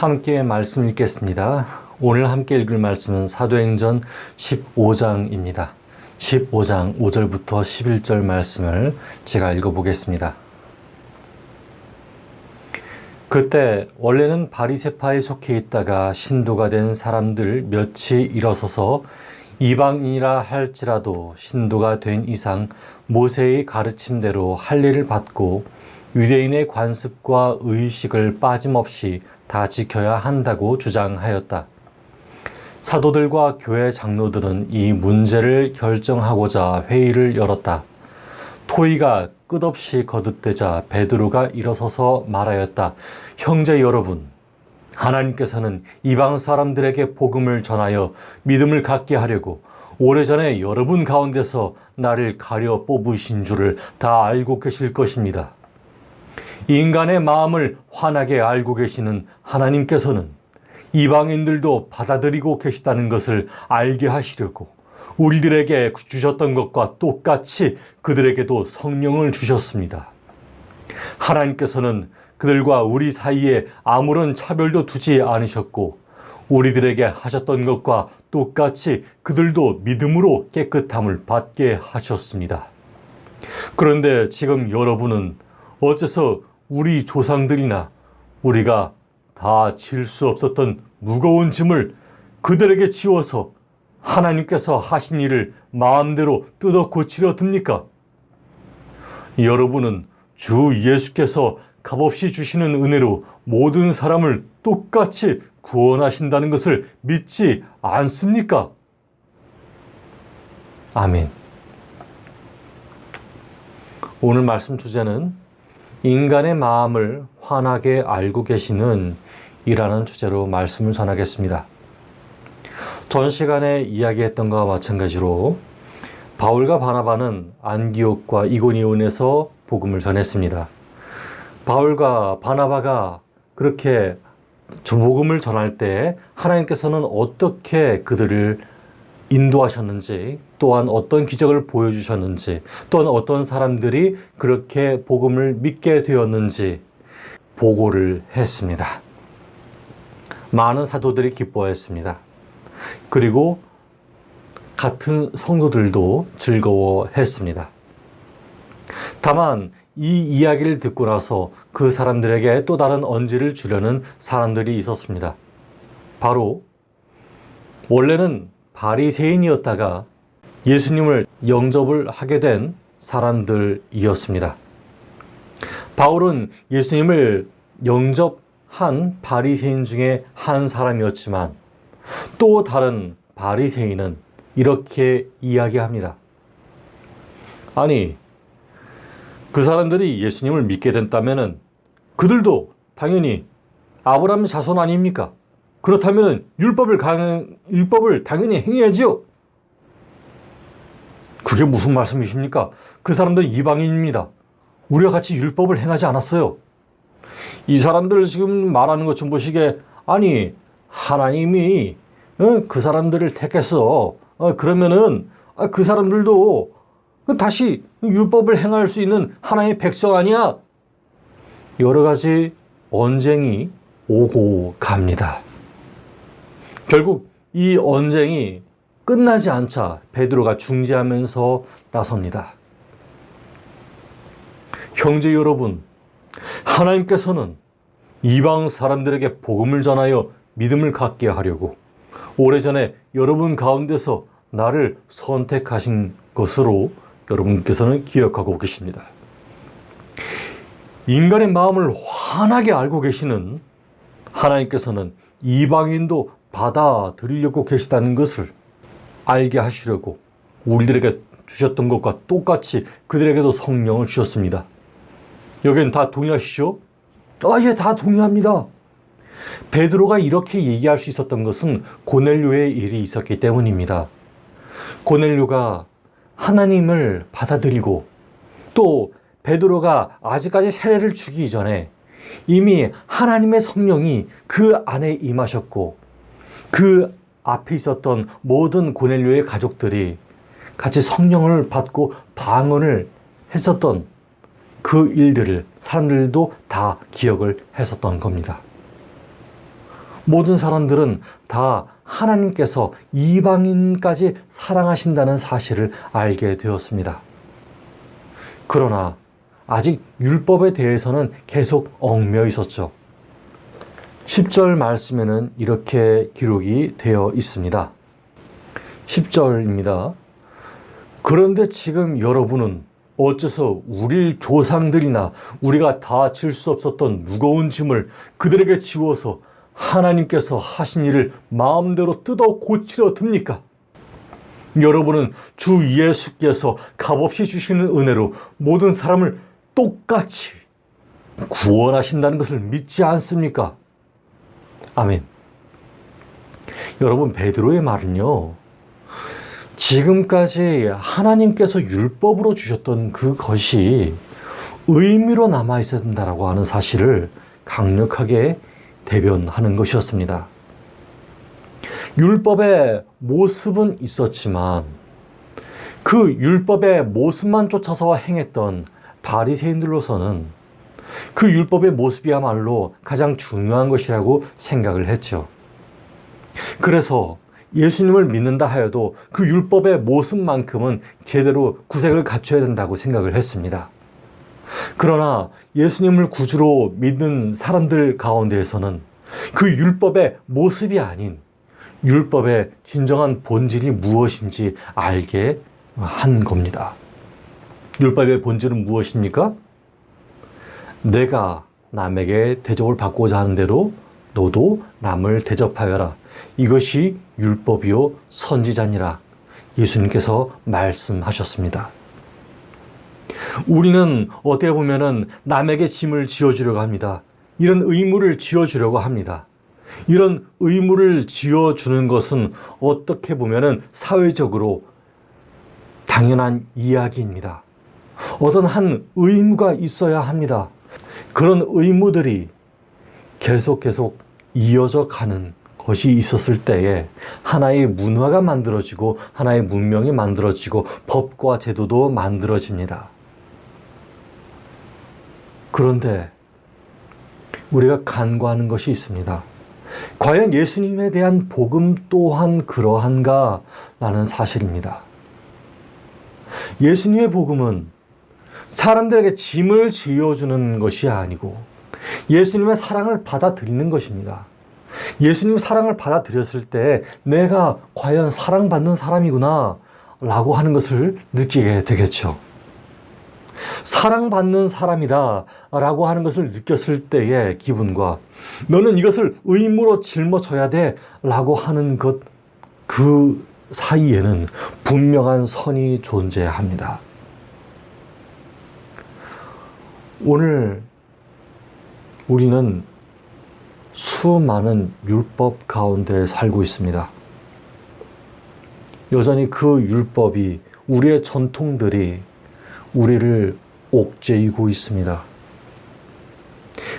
함께 말씀 읽겠습니다. 오늘 함께 읽을 말씀은 사도행전 15장입니다. 15장 5절부터 11절 말씀을 제가 읽어보겠습니다. 그때 원래는 바리새파에 속해 있다가 신도가 된 사람들 몇이 일어서서 이방인이라 할지라도 신도가 된 이상 모세의 가르침대로 할례를 받고 유대인의 관습과 의식을 빠짐없이 다 지켜야 한다고 주장하였다. 사도들과 교회 장로들은 이 문제를 결정하고자 회의를 열었다. 토의가 끝없이 거듭되자 베드로가 일어서서 말하였다. 형제 여러분, 하나님께서는 이방 사람들에게 복음을 전하여 믿음을 갖게 하려고 오래전에 여러분 가운데서 나를 가려 뽑으신 줄을 다 알고 계실 것입니다. 인간의 마음을 환하게 알고 계시는 하나님께서는 이방인들도 받아들이고 계시다는 것을 알게 하시려고 우리들에게 주셨던 것과 똑같이 그들에게도 성령을 주셨습니다. 하나님께서는 그들과 우리 사이에 아무런 차별도 두지 않으셨고 우리들에게 하셨던 것과 똑같이 그들도 믿음으로 깨끗함을 받게 하셨습니다. 그런데 지금 여러분은 어째서 우리 조상들이나 우리가 다 질 수 없었던 무거운 짐을 그들에게 지워서 하나님께서 하신 일을 마음대로 뜯어 고치려 듭니까? 여러분은 주 예수께서 값없이 주시는 은혜로 모든 사람을 똑같이 구원하신다는 것을 믿지 않습니까? 아멘. 오늘 말씀 주제는 인간의 마음을 환하게 알고 계시는 이라는 주제로 말씀을 전하겠습니다. 전 시간에 이야기했던 것과 마찬가지로 바울과 바나바는 안디옥과 이고니온에서 복음을 전했습니다. 바울과 바나바가 그렇게 복음을 전할 때 하나님께서는 어떻게 그들을 인도하셨는지, 또한 어떤 기적을 보여주셨는지, 또한 어떤 사람들이 그렇게 복음을 믿게 되었는지 보고를 했습니다. 많은 사도들이 기뻐했습니다. 그리고 같은 성도들도 즐거워했습니다. 다만 이 이야기를 듣고 나서 그 사람들에게 또 다른 언지를 주려는 사람들이 있었습니다. 바로 원래는 바리새인이었다가 예수님을 영접을 하게 된 사람들이었습니다. 바울은 예수님을 영접한 바리새인 중에 한 사람이었지만 또 다른 바리새인은 이렇게 이야기합니다. 아니, 그 사람들이 예수님을 믿게 된다면 그들도 당연히 아브라함 자손 아닙니까? 그렇다면 율법을 당연히 행해야지요. 그게 무슨 말씀이십니까? 그 사람들은 이방인입니다. 우리와 같이 율법을 행하지 않았어요. 이 사람들 지금 말하는 것 좀 보시게, 아니 하나님이 그 사람들을 택해서 그러면은 그 사람들도 다시 율법을 행할 수 있는 하나님의 백성 아니야? 여러 가지 언쟁이 오고 갑니다. 결국 이 언쟁이 끝나지 않자 베드로가 중재하면서 나섭니다. 형제 여러분, 하나님께서는 이방 사람들에게 복음을 전하여 믿음을 갖게 하려고 오래전에 여러분 가운데서 나를 선택하신 것으로 여러분께서는 기억하고 계십니다. 인간의 마음을 환하게 알고 계시는 하나님께서는 이방인도 받아들이려고 계시다는 것을 알게 하시려고 우리들에게 주셨던 것과 똑같이 그들에게도 성령을 주셨습니다. 여기는 다 동의하시죠? 예, 다 동의합니다. 베드로가 이렇게 얘기할 수 있었던 것은 고넬료의 일이 있었기 때문입니다. 고넬료가 하나님을 받아들이고 또 베드로가 아직까지 세례를 주기 전에 이미 하나님의 성령이 그 안에 임하셨고 그 앞에 있었던 모든 고넬료의 가족들이 같이 성령을 받고 방언을 했었던 그 일들을 사람들도 다 기억을 했었던 겁니다. 모든 사람들은 다 하나님께서 이방인까지 사랑하신다는 사실을 알게 되었습니다. 그러나 아직 율법에 대해서는 계속 얽매여 있었죠. 10절 말씀에는 이렇게 기록이 되어 있습니다. 10절입니다. 그런데 지금 여러분은 어째서 우리 조상들이나 우리가 다 질 수 없었던 무거운 짐을 그들에게 지워서 하나님께서 하신 일을 마음대로 뜯어 고치려 듭니까? 여러분은 주 예수께서 값없이 주시는 은혜로 모든 사람을 똑같이 구원하신다는 것을 믿지 않습니까? 아멘. 여러분, 베드로의 말은요, 지금까지 하나님께서 율법으로 주셨던 그것이 의미로 남아 있어야 된다라고 하는 사실을 강력하게 대변하는 것이었습니다. 율법의 모습은 있었지만 그 율법의 모습만 쫓아서 행했던 바리새인들로서는 그 율법의 모습이야말로 가장 중요한 것이라고 생각을 했죠. 그래서 예수님을 믿는다 하여도 그 율법의 모습만큼은 제대로 구색을 갖춰야 된다고 생각을 했습니다. 그러나 예수님을 구주로 믿는 사람들 가운데에서는 그 율법의 모습이 아닌 율법의 진정한 본질이 무엇인지 알게 한 겁니다. 율법의 본질은 무엇입니까? 내가 남에게 대접을 받고자 하는 대로 너도 남을 대접하여라. 이것이 율법이요 선지자니라. 예수님께서 말씀하셨습니다. 우리는 어떻게 보면은 남에게 짐을 지어주려고 합니다. 이런 의무를 지어주려고 합니다. 이런 의무를 지어주는 것은 어떻게 보면은 사회적으로 당연한 이야기입니다. 어떤 한 의무가 있어야 합니다. 그런 의무들이 계속 이어져 가는 것이 있었을 때에 하나의 문화가 만들어지고 하나의 문명이 만들어지고 법과 제도도 만들어집니다. 그런데 우리가 간과하는 것이 있습니다. 과연 예수님에 대한 복음 또한 그러한가? 라는 사실입니다. 예수님의 복음은 사람들에게 짐을 지어주는 것이 아니고 예수님의 사랑을 받아들이는 것입니다. 예수님의 사랑을 받아들였을 때 내가 과연 사랑받는 사람이구나 라고 하는 것을 느끼게 되겠죠. 사랑받는 사람이다 라고 하는 것을 느꼈을 때의 기분과 너는 이것을 의무로 짊어져야 돼 라고 하는 것, 그 사이에는 분명한 선이 존재합니다. 오늘 우리는 수많은 율법 가운데 살고 있습니다. 여전히 그 율법이, 우리의 전통들이 우리를 옥죄이고 있습니다.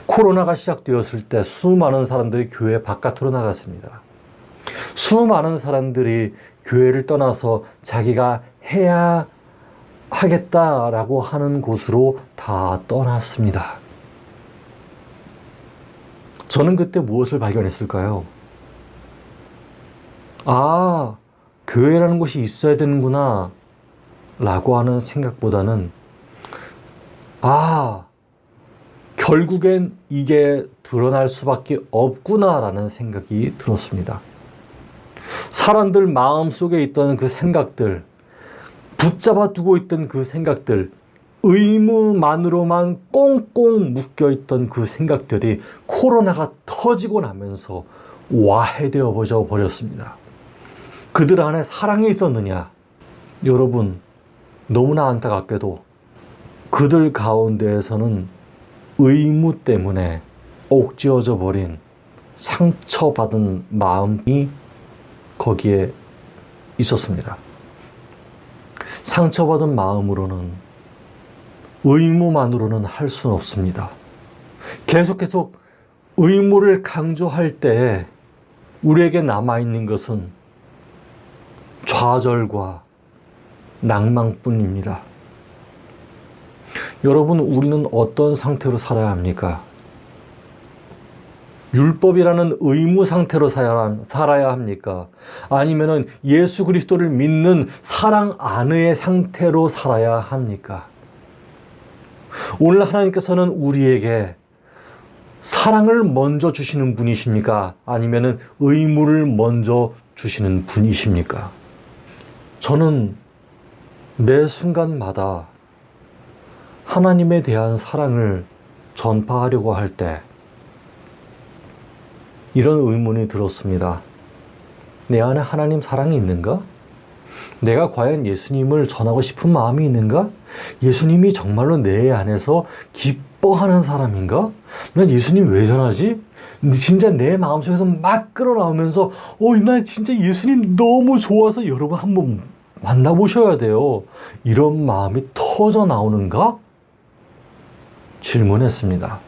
코로나가 시작되었을 때 수많은 사람들이 교회 바깥으로 나갔습니다. 수많은 사람들이 교회를 떠나서 자기가 해야 하겠다라고 하는 곳으로 다 떠났습니다. 저는 그때 무엇을 발견했을까요? 아, 교회라는 곳이 있어야 되는구나 라고 하는 생각보다는 결국엔 이게 드러날 수밖에 없구나라는 생각이 들었습니다. 사람들 마음속에 있던 그 생각들, 붙잡아 두고 있던 그 생각들, 의무만으로만 꽁꽁 묶여있던 그 생각들이 코로나가 터지고 나면서 와해되어 버렸습니다. 그들 안에 사랑이 있었느냐? 여러분, 너무나 안타깝게도 그들 가운데에서는 의무 때문에 옥죄어져 버린 상처받은 마음이 거기에 있었습니다. 상처받은 마음으로는, 의무만으로는 할 수는 없습니다. 계속 의무를 강조할 때 우리에게 남아있는 것은 좌절과 낭망뿐입니다. 여러분, 우리는 어떤 상태로 살아야 합니까? 율법이라는 의무 상태로 살아야 합니까? 아니면은 예수 그리스도를 믿는 사랑 안의 상태로 살아야 합니까? 오늘 하나님께서는 우리에게 사랑을 먼저 주시는 분이십니까? 아니면은 의무를 먼저 주시는 분이십니까? 저는 매 순간마다 하나님에 대한 사랑을 전파하려고 할 때 이런 의문이 들었습니다. 내 안에 하나님 사랑이 있는가? 내가 과연 예수님을 전하고 싶은 마음이 있는가? 예수님이 정말로 내 안에서 기뻐하는 사람인가? 난 예수님 왜 전하지? 진짜 내 마음속에서 막 끌어나오면서 나 진짜 예수님 너무 좋아서 여러분 한번 만나보셔야 돼요. 이런 마음이 터져 나오는가? 질문했습니다.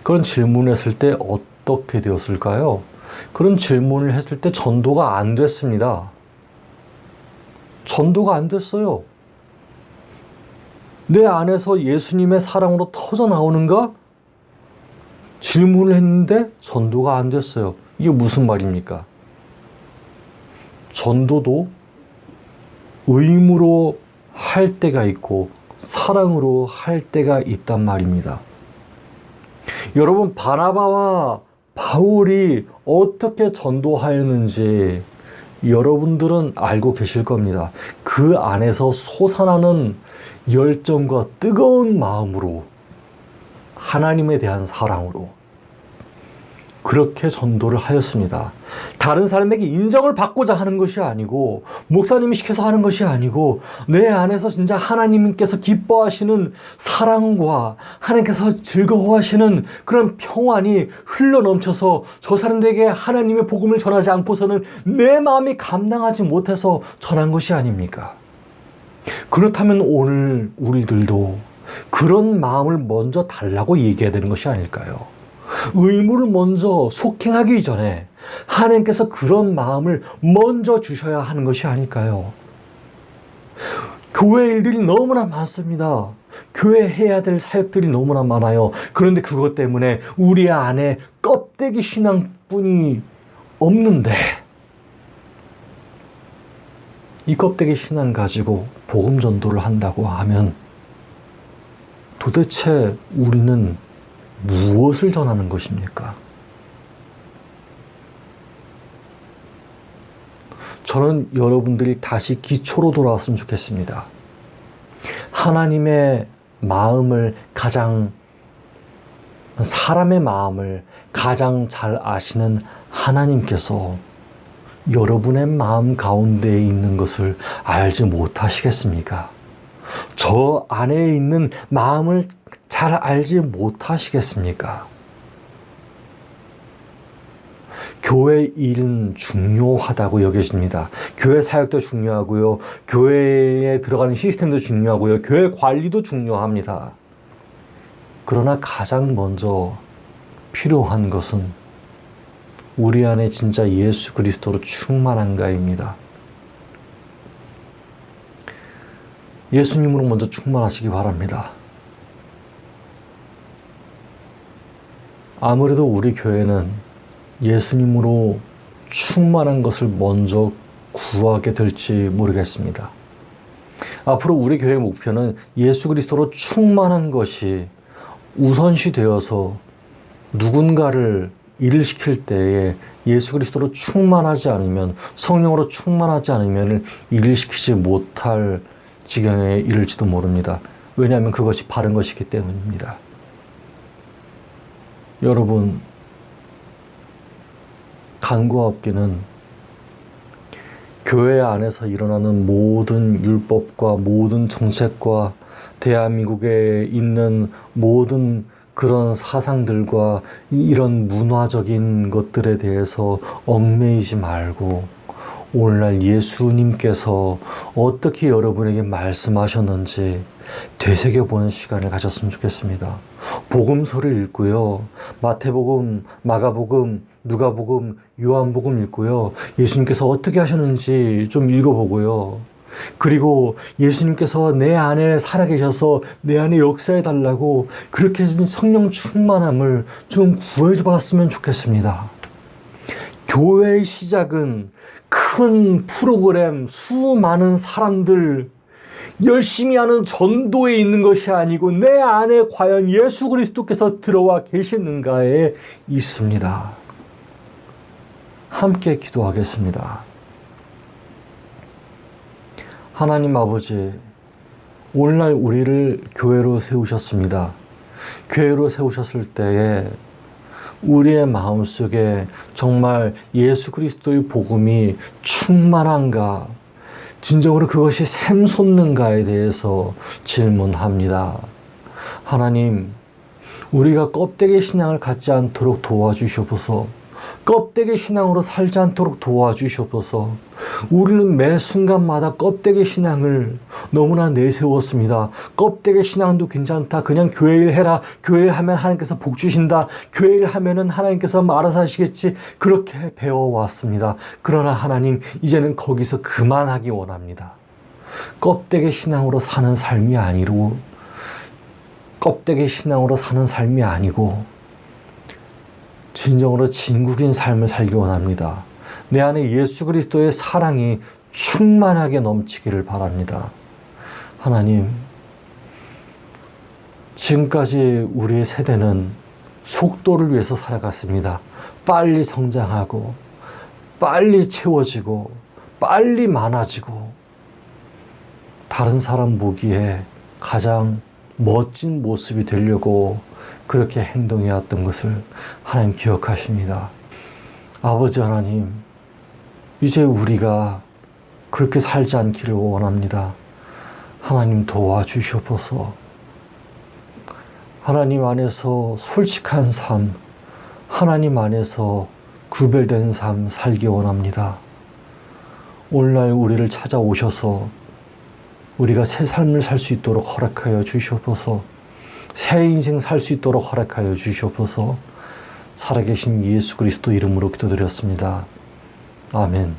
그런 질문했을 때 어떻게 되었을까요? 그런 질문을 했을 때 전도가 안 됐습니다. 전도가 안 됐어요. 내 안에서 예수님의 사랑으로 터져 나오는가? 질문을 했는데 전도가 안 됐어요. 이게 무슨 말입니까? 전도도 의무로 할 때가 있고 사랑으로 할 때가 있단 말입니다. 여러분, 바나바와 바울이 어떻게 전도하였는지 여러분들은 알고 계실 겁니다. 그 안에서 솟아나는 열정과 뜨거운 마음으로, 하나님에 대한 사랑으로 그렇게 전도를 하였습니다. 다른 사람에게 인정을 받고자 하는 것이 아니고, 목사님이 시켜서 하는 것이 아니고, 내 안에서 진짜 하나님께서 기뻐하시는 사랑과 하나님께서 즐거워하시는 그런 평안이 흘러넘쳐서 저 사람들에게 하나님의 복음을 전하지 않고서는 내 마음이 감당하지 못해서 전한 것이 아닙니까? 그렇다면 오늘 우리들도 그런 마음을 먼저 달라고 얘기해야 되는 것이 아닐까요? 의무를 먼저 속행하기 전에 하나님께서 그런 마음을 먼저 주셔야 하는 것이 아닐까요? 교회 일들이 너무나 많습니다. 교회 해야 될 사역들이 너무나 많아요. 그런데 그것 때문에 우리 안에 껍데기 신앙뿐이 없는데, 이 껍데기 신앙 가지고 복음 전도를 한다고 하면 도대체 우리는 무엇을 전하는 것입니까? 저는 여러분들이 다시 기초로 돌아왔으면 좋겠습니다. 하나님의 마음을 사람의 마음을 가장 잘 아시는 하나님께서 여러분의 마음 가운데에 있는 것을 알지 못하시겠습니까? 저 안에 있는 마음을 잘 알지 못하시겠습니까? 교회 일은 중요하다고 여겨집니다. 교회 사역도 중요하고요. 교회에 들어가는 시스템도 중요하고요. 교회 관리도 중요합니다. 그러나 가장 먼저 필요한 것은 우리 안에 진짜 예수 그리스도로 충만한가입니다. 예수님으로 먼저 충만하시기 바랍니다. 아무래도 우리 교회는 예수님으로 충만한 것을 먼저 구하게 될지 모르겠습니다. 앞으로 우리 교회의 목표는 예수 그리스도로 충만한 것이 우선시 되어서 누군가를 일을 시킬 때에 예수 그리스도로 충만하지 않으면, 성령으로 충만하지 않으면 일을 시키지 못할 지경에 이를지도 모릅니다. 왜냐하면 그것이 바른 것이기 때문입니다. 여러분, 간구하옵기는 교회 안에서 일어나는 모든 율법과 모든 정책과 대한민국에 있는 모든 그런 사상들과 이런 문화적인 것들에 대해서 얽매이지 말고 오늘날 예수님께서 어떻게 여러분에게 말씀하셨는지 되새겨보는 시간을 가졌으면 좋겠습니다. 복음서를 읽고요. 마태복음, 마가복음, 누가복음, 요한복음 읽고요. 예수님께서 어떻게 하셨는지 좀 읽어보고요. 그리고 예수님께서 내 안에 살아계셔서 내 안에 역사해 달라고 그렇게 성령 충만함을 좀 구해 봤으면 좋겠습니다. 교회의 시작은 큰 프로그램, 수많은 사람들 열심히 하는 전도에 있는 것이 아니고 내 안에 과연 예수 그리스도께서 들어와 계시는가에 있습니다. 함께 기도하겠습니다. 하나님 아버지, 오늘날 우리를 교회로 세우셨습니다. 교회로 세우셨을 때에 우리의 마음속에 정말 예수 그리스도의 복음이 충만한가, 진정으로 그것이 샘솟는가에 대해서 질문합니다. 하나님, 우리가 껍데기 신앙을 갖지 않도록 도와주시옵소서. 껍데기 신앙으로 살지 않도록 도와주시옵소서. 우리는 매 순간마다 껍데기 신앙을 너무나 내세웠습니다. 껍데기 신앙도 괜찮다. 그냥 교회 일 해라. 교회 일 하면 하나님께서 복 주신다. 교회 일 하면은 하나님께서 알아서 하시겠지. 그렇게 배워왔습니다. 그러나 하나님, 이제는 거기서 그만하기 원합니다. 껍데기 신앙으로 사는 삶이 아니고, 껍데기 신앙으로 사는 삶이 아니고 진정으로 진국인 삶을 살기 원합니다. 내 안에 예수 그리스도의 사랑이 충만하게 넘치기를 바랍니다. 하나님, 지금까지 우리의 세대는 속도를 위해서 살아갔습니다. 빨리 성장하고, 빨리 채워지고, 빨리 많아지고, 다른 사람 보기에 가장 멋진 모습이 되려고 그렇게 행동해왔던 것을 하나님 기억하십니다. 아버지 하나님, 이제 우리가 그렇게 살지 않기를 원합니다. 하나님 도와주시옵소서. 하나님 안에서 솔직한 삶, 하나님 안에서 구별된 삶 살기 원합니다. 오늘날 우리를 찾아오셔서 우리가 새 삶을 살 수 있도록 허락하여 주시옵소서. 새 인생 살 수 있도록 허락하여 주시옵소서. 살아계신 예수 그리스도 이름으로 기도드렸습니다. 아멘.